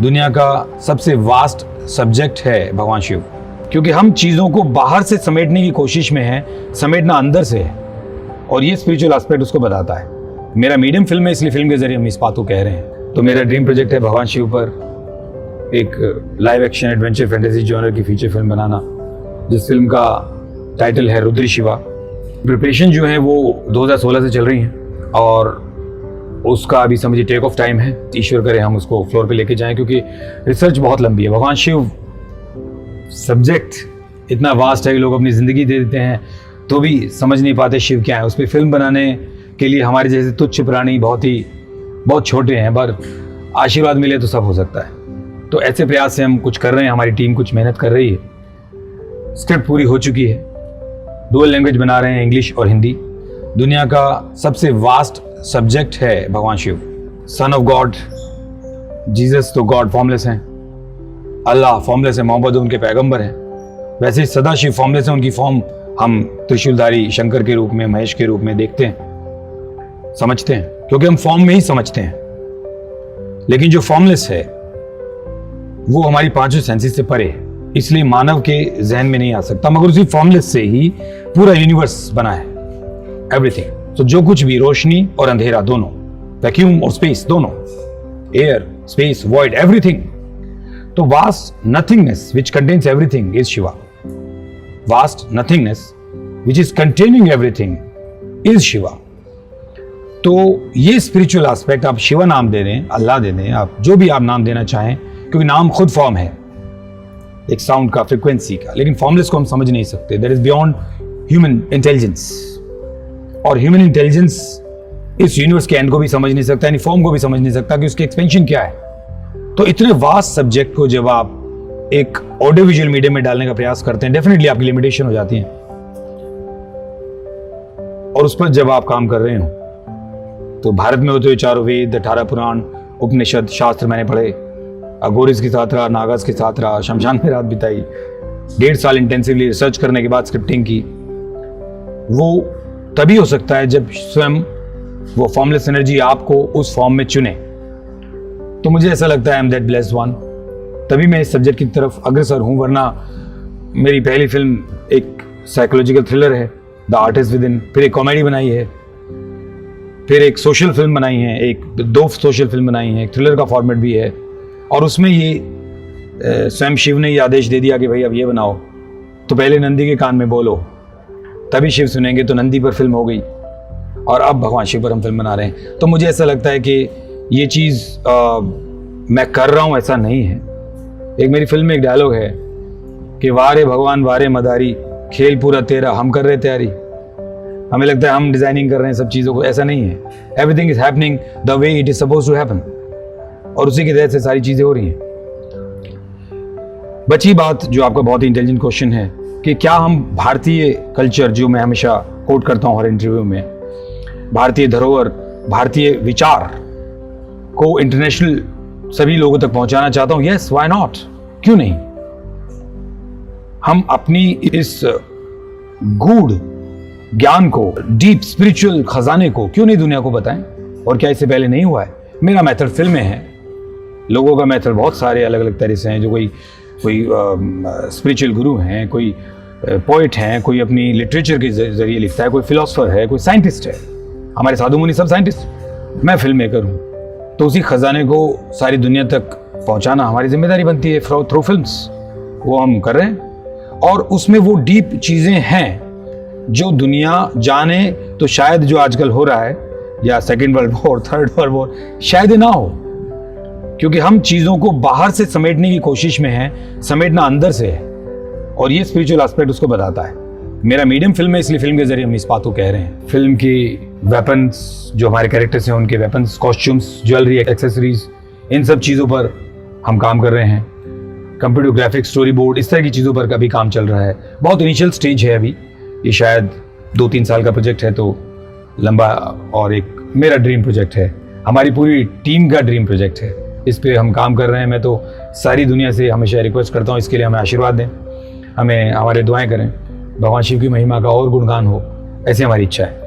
दुनिया का सबसे वास्ट सब्जेक्ट है भगवान शिव, क्योंकि हम चीज़ों को बाहर से समेटने की कोशिश में हैं, समेटना अंदर से है, और ये स्पिरिचुअल एस्पेक्ट उसको बताता है। मेरा मीडियम फिल्म है, इसलिए फिल्म के जरिए हम इस बात को कह रहे हैं। तो मेरा ड्रीम प्रोजेक्ट है भगवान शिव पर एक live action adventure fantasy genre की फीचर फिल्म बनाना, जिस फिल्म का टाइटल है रुद्र शिवा। प्रिपरेशन जो है वो 2016 से चल रही हैं और उसका अभी समझिए टेक ऑफ टाइम है। ईश्वर करे हम उसको फ्लोर पे लेके जाएं, क्योंकि रिसर्च बहुत लंबी है। भगवान शिव सब्जेक्ट इतना वास्ट है कि लोग अपनी ज़िंदगी दे देते हैं तो भी समझ नहीं पाते शिव क्या है। उस पर फिल्म बनाने के लिए हमारे जैसे तुच्छ प्राणी बहुत छोटे हैं, पर आशीर्वाद मिले तो सब हो सकता है। तो ऐसे प्रयास से हम कुछ कर रहे हैं, हमारी टीम कुछ मेहनत कर रही है। स्क्रिप्ट पूरी हो चुकी है, डुअल लैंग्वेज बना रहे हैं, इंग्लिश और हिंदी। दुनिया का सबसे वास्ट सब्जेक्ट है भगवान Shiv. Son of God, Jesus तो गॉड फॉर्मलेस हैं, अल्लाह फॉर्मलेस है, मोहम्मद उनके पैगंबर हैं। वैसे सदाशिव फॉर्मलेस है, उनकी फॉर्म हम त्रिशूलधारी शंकर के रूप में, महेश के रूप में देखते हैं, समझते हैं, क्योंकि हम फॉर्म में ही समझते हैं। लेकिन जो फॉर्मलेस है वो हमारी पांचों सेंसेस से परे है, इसलिए मानव के जहन में नहीं आ सकता, मगर उसी फॉर्मलेस से ही पूरा यूनिवर्स बना है, एवरीथिंग। तो जो कुछ भी, रोशनी और अंधेरा दोनों, वैक्यूम और स्पेस दोनों, एयर, स्पेस, वॉइड, एवरीथिंग। तो vast nothingness which contains everything is Shiva. Vast nothingness which is containing everything is Shiva. तो ये स्पिरिचुअल एस्पेक्ट, आप शिवा नाम दे दें, अल्लाह दे दें, आप जो भी आप नाम देना चाहें, क्योंकि नाम खुद फॉर्म है, एक साउंड का, फ्रीक्वेंसी का, लेकिन फॉर्मलेस को हम समझ नहीं सकते। That is beyond human intelligence, और ह्यूमन इंटेलिजेंस इस यूनिवर्स के एंड को भी समझ नहीं सकता, यानी फॉर्म को भी समझ नहीं सकता कि उसकी एक्सपेंशन क्या है। तो इतने वास्ट सब्जेक्ट को जब आप एक ऑडियो विजुअल मीडियम में डालने का प्रयास करते हैं, डेफिनेटली आपकी लिमिटेशन हो जाती है। और उस पर जब आप काम कर रहे हो, तो भारत में होते हुए चारों वेद, 18 पुराण, उपनिषद, शास्त्र मैंने पढ़े, अघोरिस के साथ रहा, नागास के साथ रहा, शमशान में रात बिताई, 1.5 साल इंटेंसिवली रिसर्च करने के बाद स्क्रिप्टिंग की। वो तभी हो सकता है जब स्वयं वो फॉर्मलेस एनर्जी आपको उस फॉर्म में चुने। तो मुझे ऐसा लगता है I am that blessed one, तभी मैं इस सब्जेक्ट की तरफ अग्रसर हूं। वरना मेरी पहली फिल्म एक साइकोलॉजिकल थ्रिलर है, द आर्टिस्ट विद इन, फिर एक कॉमेडी बनाई है, फिर एक सोशल फिल्म बनाई है, एक 2 सोशल फिल्म बनाई है, एक थ्रिलर का फॉर्मेट भी है, और उसमें ये स्वयं शिव ने ये आदेश दे दिया कि भाई अब ये बनाओ, तो पहले नंदी के कान में बोलो, तभी शिव सुनेंगे। तो नंदी पर फिल्म हो गई, और अब भगवान शिव पर हम फिल्म बना रहे हैं। तो मुझे ऐसा लगता है कि ये चीज़ मैं कर रहा हूँ ऐसा नहीं है। एक मेरी फिल्म में एक डायलॉग है कि वारे भगवान वारे मदारी, खेल पूरा तेरा, हम कर रहे तैयारी। हमें लगता है हम डिजाइनिंग कर रहे हैं सब चीज़ों को, ऐसा नहीं है। Everything is happening the way it is suppose to happen, और उसी की तहत से सारी चीज़ें हो रही हैं। बची बात जो आपका बहुत ही इंटेलिजेंट क्वेश्चन है कि क्या हम भारतीय कल्चर, जो मैं हमेशा कोट करता हूँ हर इंटरव्यू में, भारतीय धरोहर, भारतीय विचार को इंटरनेशनल सभी लोगों तक पहुंचाना चाहता हूं। यस, व्हाई नॉट, क्यों नहीं। हम अपनी इस गूढ़ ज्ञान को, डीप स्पिरिचुअल खजाने को क्यों नहीं दुनिया को बताएं। और क्या इससे पहले नहीं हुआ है? मेरा मेथड फिल्में हैं, लोगों का मेथड बहुत सारे अलग अलग तरह से हैं। जो कोई स्पिरिचुअल गुरु हैं, कोई पोइट हैं, कोई अपनी लिटरेचर के जरिए लिखता है, कोई फिलोसफर है, कोई साइंटिस्ट है। हमारे साधु मुनि सब साइंटिस्ट, मैं फिल्म मेकर हूँ। तो उसी खजाने को सारी दुनिया तक पहुँचाना हमारी जिम्मेदारी बनती है थ्रू फिल्म्स। वो हम कर रहे हैं, और उसमें वो डीप चीज़ें हैं जो दुनिया जाने तो शायद जो आजकल हो रहा है, या second world war, third world war, शायद ना हो, क्योंकि हम चीज़ों को बाहर से समेटने की कोशिश में हैं, समेटना अंदर से है, और ये स्पिरिचुअल एस्पेक्ट उसको बताता है। मेरा मीडियम फिल्म है, इसलिए फिल्म के जरिए हम इस बात को कह रहे हैं। फिल्म की वेपन्स, जो हमारे कैरेक्टर्स हैं उनके वेपन्स, कॉस्ट्यूम्स, ज्वेलरी, एक्सेसरीज, इन सब चीज़ों पर हम काम कर रहे हैं। कंप्यूटर ग्राफिक्स, स्टोरी बोर्ड, इस तरह की चीज़ों पर भी काम चल रहा है। बहुत इनिशियल स्टेज है अभी, ये शायद 2-3 साल का प्रोजेक्ट है, तो लंबा, और एक मेरा ड्रीम प्रोजेक्ट है, हमारी पूरी टीम का ड्रीम प्रोजेक्ट है। इस पर हम काम कर रहे हैं। मैं तो सारी दुनिया से हमेशा रिक्वेस्ट करता हूँ, इसके लिए हमें आशीर्वाद दें, हमें हमारे दुआएं करें, भगवान शिव की महिमा का और गुणगान हो, ऐसी हमारी इच्छा है।